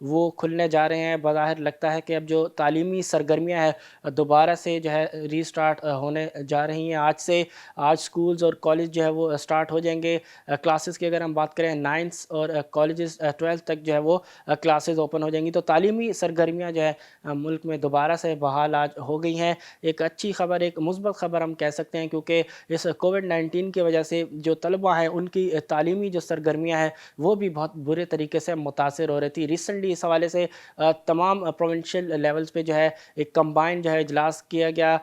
وہ کھلنے جا رہے ہیں. بظاہر لگتا ہے کہ اب جو تعلیمی سرگرمیاں ہیں دوبارہ سے جو ہے ری سٹارٹ ہونے جا رہی ہیں. آج سکولز اور کالج جو ہے وہ سٹارٹ ہو جائیں گے. کلاسز کی اگر ہم بات کریں 9 اور کالجز 12 تک جو ہے وہ کلاسز اوپن ہو جائیں گی. تو تعلیمی سرگرمیاں جو ہے ملک میں دوبارہ سے بحال آج ہو گئی ہیں. ایک اچھی خبر، ایک مثبت خبر ہم کہہ سکتے ہیں، کیونکہ اس کووڈ-19 کی وجہ سے جو طلبہ ہیں ان کی تعلیمی جو سرگرمیاں ہیں وہ بھی بہت برے طریقے سے متاثر ہو رہی تھی. ریسنٹلی اس حوالے سے تمام پروونشل لیولز پہ جو ہے ایک کمبائن جو ہے اجلاس کیا گیا،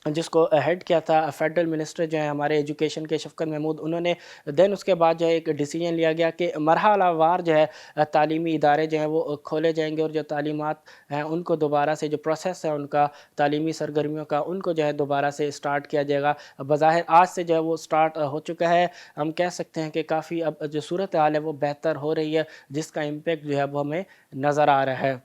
جس کو ہیڈ کیا تھا فیڈرل منسٹر جو ہیں ہمارے ایجوکیشن کے شفقت محمود. انہوں نے دین اس کے بعد جو ہے ایک ڈیسیجن لیا گیا کہ مرحلہ وار جو ہے تعلیمی ادارے جو ہیں وہ کھولے جائیں گے، اور جو تعلیمات ہیں ان کو دوبارہ سے جو پروسیس ہے ان کا تعلیمی سرگرمیوں کا ان کو جو ہے دوبارہ سے اسٹارٹ کیا جائے گا. بظاہر آج سے جو ہے وہ اسٹارٹ ہو چکا ہے. ہم کہہ سکتے ہیں کہ کافی اب جو صورتحال ہے وہ بہتر ہو رہی ہے، جس کا امپیکٹ جو ہے وہ ہمیں نظر آ رہا ہے.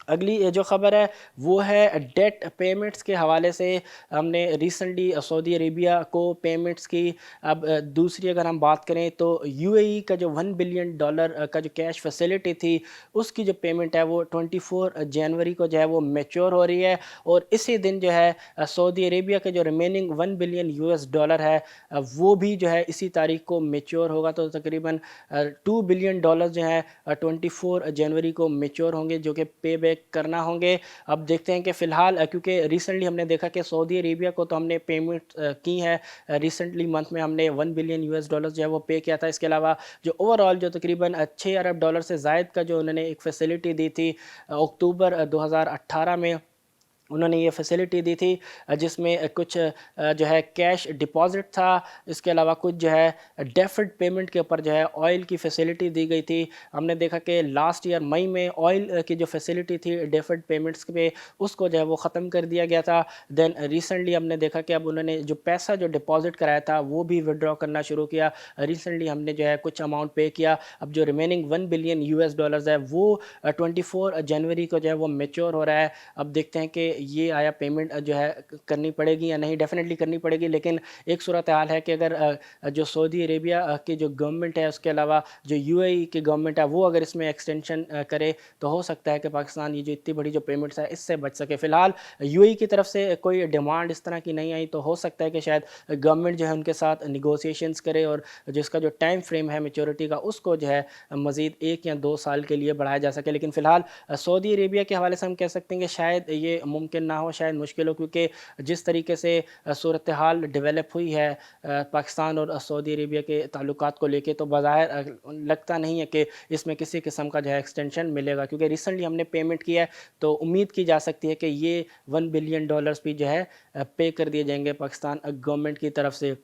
اگلی جو خبر ہے وہ ہے ڈیٹ پیمنٹس کے حوالے سے. ہم نے ریسنٹلی سعودی عربیہ کو پیمنٹس کی. اب دوسری اگر ہم بات کریں تو یو اے ای کا جو $1 بلین کا جو کیش فیسلٹی تھی اس کی جو پیمنٹ ہے وہ 24 جنوری کو جو ہے وہ میچور ہو رہی ہے. اور اسی دن جو ہے سعودی عربیہ کے جو ریمیننگ $1 بلین ہے وہ بھی جو ہے اسی تاریخ کو میچور ہوگا. تو تقریباً $2 بلین جو ہیں 24 جنوری کو میچور ہوں گے، جو کہ پے بیک کرنا ہوں گے. اب دیکھتے ہیں کہ فی الحال کیونکہ ریسنٹلی ہم نے دیکھا کہ سعودی عربیہ کو تو ہم نے پیمنٹ کی ہے، ریسنٹلی منتھ میں ہم نے $1 بلین جو ہے وہ پے کیا تھا. اس کے علاوہ جو اوور آل جو تقریباً $6 ارب سے زائد کا جو انہوں نے ایک فیسلٹی دی تھی اکتوبر 2018 میں انہوں نے یہ فیسلٹی دی تھی، جس میں کچھ جو ہے کیش ڈپازٹ تھا. اس کے علاوہ کچھ جو ہے ڈیفرڈ پیمنٹ کے اوپر جو ہے آئل کی فیسلٹی دی گئی تھی. ہم نے دیکھا کہ لاسٹ ایئر مئی میں آئل کی جو فیسلٹی تھی ڈیفرڈ پیمنٹس پہ اس کو جو ہے وہ ختم کر دیا گیا تھا. دین ریسنٹلی ہم نے دیکھا کہ اب انہوں نے جو پیسہ جو ڈپازٹ کرایا تھا وہ بھی وڈرا کرنا شروع کیا. ریسنٹلی ہم نے جو ہے کچھ اماؤنٹ پے کیا. اب جو ریمیننگ $1 بلین ہے وہ 24 جنوری کو جو ہے وہ میچور ہو رہا ہے. اب دیکھتے ہیں کہ یہ آیا پیمنٹ جو ہے کرنی پڑے گی یا نہیں. ڈیفینیٹلی کرنی پڑے گی، لیکن ایک صورتحال ہے کہ اگر جو سعودی عربیہ کی جو گورنمنٹ ہے، اس کے علاوہ جو یو اے ای کی گورنمنٹ ہے، وہ اگر اس میں ایکسٹینشن کرے تو ہو سکتا ہے کہ پاکستان یہ جو اتنی بڑی جو پیمنٹس ہے اس سے بچ سکے. فی الحال یو اے ای کی طرف سے کوئی ڈیمانڈ اس طرح کی نہیں آئی، تو ہو سکتا ہے کہ شاید گورنمنٹ جو ہے ان کے ساتھ نیگوسیشنز کرے اور جس کا جو ٹائم فریم ہے میچورٹی کا اس کو جو ہے مزید 1 یا 2 سال کے لیے بڑھایا جا سکے. لیکن فی الحال سعودی عربیہ کے حوالے سے ہم کہہ سکتے ہیں کہ شاید یہ ممکن نہ ہو، شاید مشکل ہو، کیونکہ جس طریقے سے صورتحال ڈیولپ ہوئی ہے پاکستان اور سعودی عربیہ کے تعلقات کو لے کے، تو بظاہر لگتا نہیں ہے کہ اس میں کسی قسم کا جو ہے ایکسٹینشن ملے گا. کیونکہ ریسنٹلی ہم نے پیمنٹ کی ہے تو امید کی جا سکتی ہے کہ یہ $1 بلین بھی جو ہے پے کر دیے جائیں گے پاکستان گورنمنٹ کی طرف سے.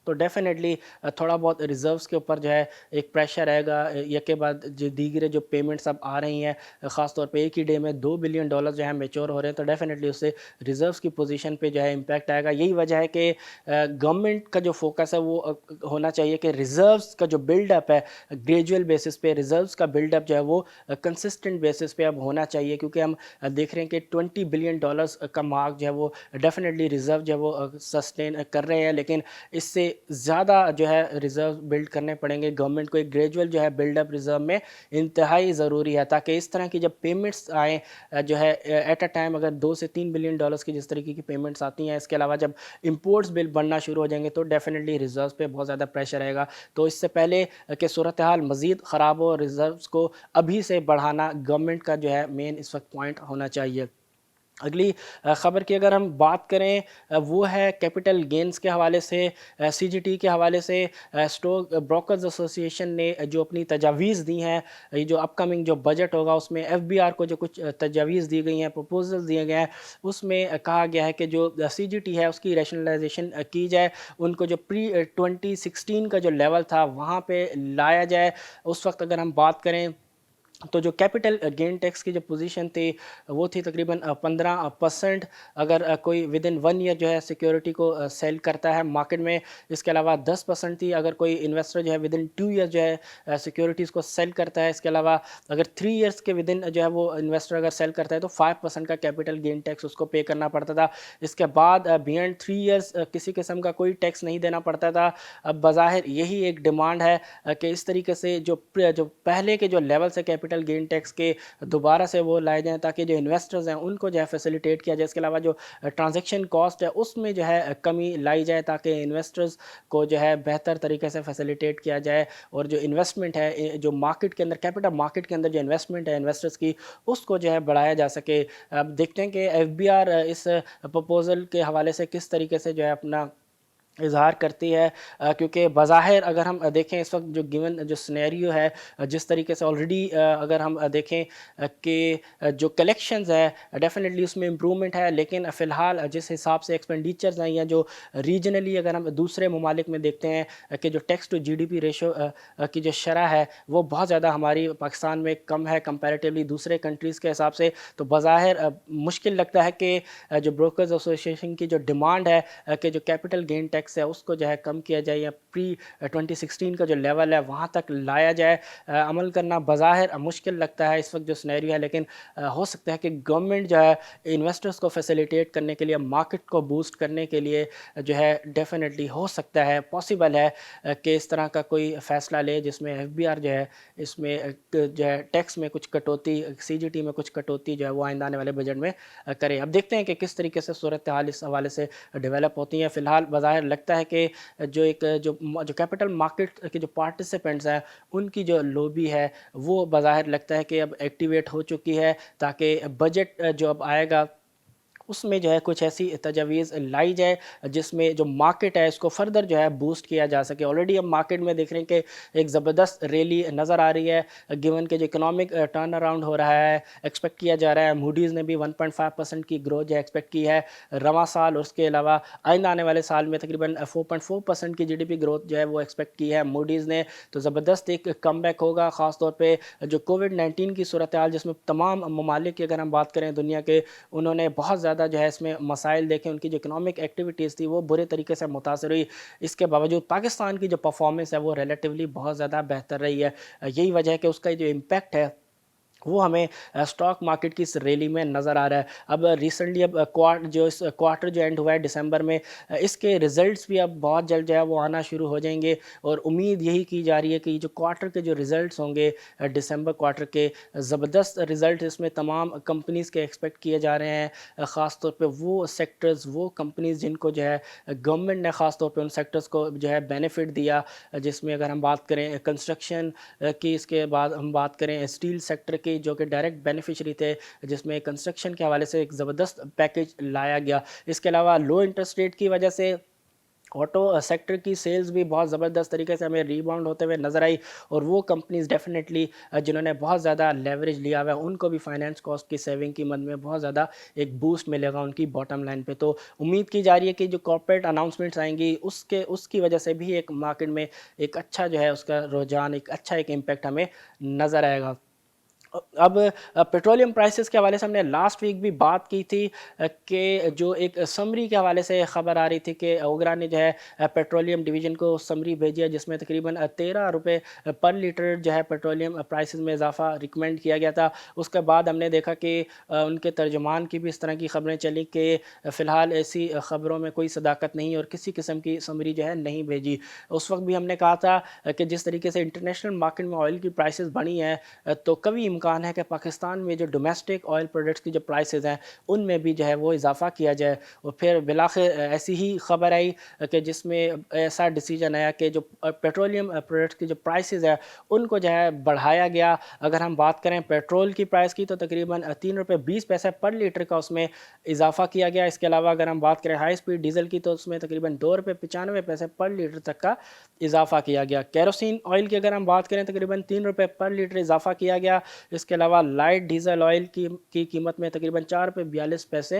تو ڈیفینیٹلی تھوڑا بہت ریزروز کے اوپر جو ہے ایک پریشر رہے گا. یک کے بعد جو دیگر جو پیمنٹس اب آ رہی ہیں، خاص طور پہ ایک ہی ڈے میں $2 بلین جو ہے میچور ہو رہے ہیں، تو ڈیفینیٹلی اس سے ریزروز کی پوزیشن پہ جو ہے امپیکٹ آئے گا. یہی وجہ ہے کہ گورنمنٹ کا جو فوکس ہے وہ ہونا چاہیے کہ ریزروز کا جو بلڈ اپ ہے گریجول بیسس پہ، ریزروز کا بلڈ اپ جو ہے وہ کنسسٹنٹ بیسس پہ اب ہونا چاہیے. کیونکہ ہم دیکھ رہے ہیں کہ $20 بلین کا مارک جو ہے وہ ڈیفینیٹلی ریزرو جو ہے وہ سسٹین کر رہے ہیں، لیکن اس سے زیادہ جو ہے ریزرو بلڈ کرنے پڑیں گے گورنمنٹ کو. ایک گریجول جو ہے بلڈ اپ ریزرو میں انتہائی ضروری ہے، تاکہ اس طرح کی جب پیمنٹس آئیں جو ہے ایٹ اے ٹائم اگر $2 سے $3 بلین کی جس طریقے کی پیمنٹس آتی ہیں، اس کے علاوہ جب امپورٹس بل بننا شروع ہو جائیں گے تو ڈیفینیٹلی ریزروز پہ بہت زیادہ پریشر رہے گا. تو اس سے پہلے کہ صورتحال مزید خراب ہو، ریزروز کو ابھی سے بڑھانا گورنمنٹ کا جو ہے مین اس وقت پوائنٹ ہونا چاہیے. اگلی خبر کی اگر ہم بات کریں وہ ہے کیپٹل گینز کے حوالے سے. سی جی ٹی کے حوالے سے اسٹاک بروکرز ایسوسی ایشن نے جو اپنی تجاویز دی ہیں، یہ جو اپ کمنگ جو بجٹ ہوگا اس میں ایف بی آر کو جو کچھ تجاویز دی گئی ہیں، پروپوزل دیے گئے ہیں، اس میں کہا گیا ہے کہ جو سی جی ٹی ہے اس کی ریشنلائزیشن کی جائے، ان کو جو پری 2016 کا جو لیول تھا وہاں پہ لایا جائے. اس وقت اگر ہم بات کریں تو جو کیپٹل گین ٹیکس کی جو پوزیشن تھی وہ تھی تقریباً 15%. اگر کوئی ود ان 1 ایئر جو ہے سیکیورٹی کو سیل کرتا ہے مارکیٹ میں. اس کے علاوہ 10% تھی اگر کوئی انویسٹر جو ہے ود ان 2 ایئر جو ہے سیکیورٹیز کو سیل کرتا ہے. اس کے علاوہ اگر 3 ایئرس کے ود ان جو ہے وہ انویسٹر اگر سیل کرتا ہے تو 5% کا کیپٹل گین ٹیکس اس کو پے کرنا پڑتا تھا. اس کے بعد بیانڈ 3 ایئرس کسی قسم کا کوئی ٹیکس نہیں دینا پڑتا تھا. اب بظاہر یہی ایک ڈیمانڈ ہے کہ اس طریقے سے جو پہلے کے جو لیولس ہے کیپٹل گین ٹیکس کے دوبارہ سے وہ لائے جائیں تاکہ جو انویسٹرز ہیں ان کو جو ہے فیسیلیٹیٹ کیا جائے. اس کے علاوہ جو ٹرانزیکشن کاسٹ ہے اس میں جو ہے کمی لائی جائے تاکہ انویسٹرز کو جو ہے بہتر طریقے سے فیسیلیٹیٹ کیا جائے, اور جو انویسٹمنٹ ہے جو مارکیٹ کے اندر کیپٹل مارکیٹ کے اندر جو انویسٹمنٹ ہے انویسٹرز کی اس کو جو ہے بڑھایا جا سکے. اب دیکھتے ہیں کہ ایف بی آر اس پروپوزل کے حوالے سے کس طریقے سے جو ہے اپنا اظہار کرتی ہے, کیونکہ بظاہر اگر ہم دیکھیں اس وقت جو گیون جو سنیریو ہے جس طریقے سے آلریڈی اگر ہم دیکھیں کہ جو کلیکشنز ہے ڈیفینیٹلی اس میں امپرومنٹ ہے, لیکن فی الحال جس حساب سے ایکسپینڈیچرز ہیں یا جو ریجنلی اگر ہم دوسرے ممالک میں دیکھتے ہیں کہ جو tax to G D P ratio کی جو شرح ہے وہ بہت زیادہ ہماری پاکستان میں کم ہے کمپیریٹیولی دوسرے کنٹریز کے حساب سے. تو بظاہر مشکل لگتا ہے کہ جو بروکرز ایسوسیشن کی جو ڈیمانڈ ہے کہ جو کیپٹل گین ٹیکس ہے اس کو جو ہے کم کیا جائے یا پری 2016 کا جو لیول ہے وہاں تک لایا جائے. عمل کرنا بظاہر مشکل لگتا ہے اس وقت جو سنیریو ہے, لیکن ہو سکتا ہے کہ گورنمنٹ جو ہے انویسٹرز کو فیسیلیٹیٹ کرنے کے لیے مارکیٹ کو بوسٹ کرنے کے لیے جو ہے ڈیفینیٹلی ہو سکتا ہے پاسبل ہے کہ اس طرح کا کوئی فیصلہ لے جس میں ایف بی آر جو ہے اس میں جو ہے ٹیکس میں کچھ کٹوتی سی جی ٹی میں کچھ کٹوتی جو ہے وہ آئندہ آنے والے بجٹ میں کرے. اب دیکھتے ہیں کہ کس طریقے سے صورتحال اس حوالے سے ڈیولپ ہوتی ہیں. فی الحال بظاہر لگتا ہے کہ جو کیپٹل مارکیٹ کے جو پارٹیسپینٹس ہیں ان کی جو لوبی ہے وہ بظاہر لگتا ہے کہ اب ایکٹیویٹ ہو چکی ہے تاکہ بجٹ جو اب آئے گا اس میں جو ہے کچھ ایسی تجاویز لائی جائے جس میں جو مارکیٹ ہے اس کو فردر جو ہے بوسٹ کیا جا سکے. آلریڈی اب مارکیٹ میں دیکھ رہے ہیں کہ ایک زبردست ریلی نظر آ رہی ہے گیون کہ جو اکنامک ٹرن اراؤنڈ ہو رہا ہے ایکسپیکٹ کیا جا رہا ہے. موڈیز نے بھی 1.5% کی گروتھ جو ہے ایکسپیکٹ کی ہے رواں سال, اور اس کے علاوہ آئندہ آنے والے سال میں تقریباً 4.4% کی جی ڈی پی گروتھ جو ہے وہ ایکسپیکٹ کی ہے موڈیز نے. تو زبردست ایک کم بیک ہوگا, خاص طور پہ جو کووڈ-19 کی صورتحال جس میں تمام ممالک کی اگر ہم بات کریں دنیا کے انہوں نے بہت زیادہ جو ہے اس میں مسائل دیکھیں, ان کی جو اکنامک ایکٹیویٹیز تھی وہ برے طریقے سے متاثر ہوئی. اس کے باوجود پاکستان کی جو پرفارمنس ہے وہ ریلیٹیولی بہت زیادہ بہتر رہی ہے. یہی وجہ ہے کہ اس کا جو امپیکٹ ہے وہ ہمیں اسٹاک مارکیٹ کی اس ریلی میں نظر آ رہا ہے. اب ریسنٹلی اب کوارٹر جو اینڈ ہوا ہے دسمبر میں اس کے ریزلٹس بھی اب بہت جلد جو ہے وہ آنا شروع ہو جائیں گے, اور امید یہی کی جا رہی ہے کہ یہ جو کوارٹر کے جو ریزلٹس ہوں گے دسمبر کوارٹر کے زبردست ریزلٹ اس میں تمام کمپنیز کے ایکسپیکٹ کیے جا رہے ہیں, خاص طور پہ وہ سیکٹرز وہ کمپنیز جن کو جو ہے گورنمنٹ نے خاص طور پہ ان سیکٹرز کو جو ہے بینیفٹ دیا, جس میں اگر ہم بات کریں کنسٹرکشن کی, اس کے بعد ہم بات کریں اسٹیل سیکٹر کی جو کہ ڈائریکٹ بینیفیشری تھے جس میں کنسٹرکشن کے حوالے سے ایک زبردست پیکیج لایا گیا. اس کے علاوہ لو انٹرسٹ ریٹ کی وجہ سے آٹو سیکٹر کی سیلز بھی بہت زبردست طریقے سے ہمیں ریباؤنڈ ہوتے ہوئے نظر آئی, اور وہ کمپنیز ڈیفینیٹلی جنہوں نے بہت زیادہ لیوریج لیا ہوا ہے ان کو بھی فائنینس کاسٹ کی سیونگ کی مد میں بہت زیادہ ایک بوسٹ ملے گا ان کی باٹم لائن پہ. تو امید کی جا رہی ہے کہ جو کارپوریٹ اناؤنسمنٹس آئیں گی اس کی وجہ سے بھی ایک مارکیٹ میں ایک اچھا جو ہے اس کا رجحان ایک اچھا ایک امپیکٹ ہمیں نظر آئے گا. اب پیٹرولیم پرائسز کے حوالے سے ہم نے لاسٹ ویک بھی بات کی تھی کہ جو ایک سمری کے حوالے سے خبر آ رہی تھی کہ اوگرا نے جو ہے پیٹرولیم ڈویژن کو سمری بھیجی ہے جس میں تقریباً 13 روپے پر لیٹر جو ہے پیٹرولیم پرائسز میں اضافہ ریکمینڈ کیا گیا تھا. اس کے بعد ہم نے دیکھا کہ ان کے ترجمان کی بھی اس طرح کی خبریں چلی کہ فی الحال ایسی خبروں میں کوئی صداقت نہیں اور کسی قسم کی سمری جو ہے نہیں بھیجی. اس وقت بھی ہم نے کہا تھا کہ جس طریقے سے انٹرنیشنل مارکیٹ میں آئل کی پرائسز بڑھی ہیں تو کبھی امکان ہے کہ پاکستان میں جو ڈومیسٹک آئل پروڈکٹس کی جو پرائسز ہیں ان میں بھی جو ہے وہ اضافہ کیا جائے. اور پھر بالآخر ایسی ہی خبر آئی کہ جس میں ایسا ڈیسیجن آیا کہ جو پیٹرولیم پروڈکٹس کی جو پرائسز ہیں ان کو جو ہے بڑھایا گیا. اگر ہم بات کریں پیٹرول کی پرائس کی تو تقریباً 3 روپے 20 پیسے پر لیٹر کا اس میں اضافہ کیا گیا. اس کے علاوہ اگر ہم بات کریں ہائی سپیڈ ڈیزل کی تو اس میں تقریباً 2 روپے 95 پیسے پر لیٹر تک کا اضافہ کیا گیا. کیروسین آئل کی اگر ہم بات کریں تقریباً 3 روپے پر لیٹر اضافہ کیا گیا. اس کے علاوہ لائٹ ڈیزل آئل کی قیمت میں تقریباً 4 روپے 42 پیسے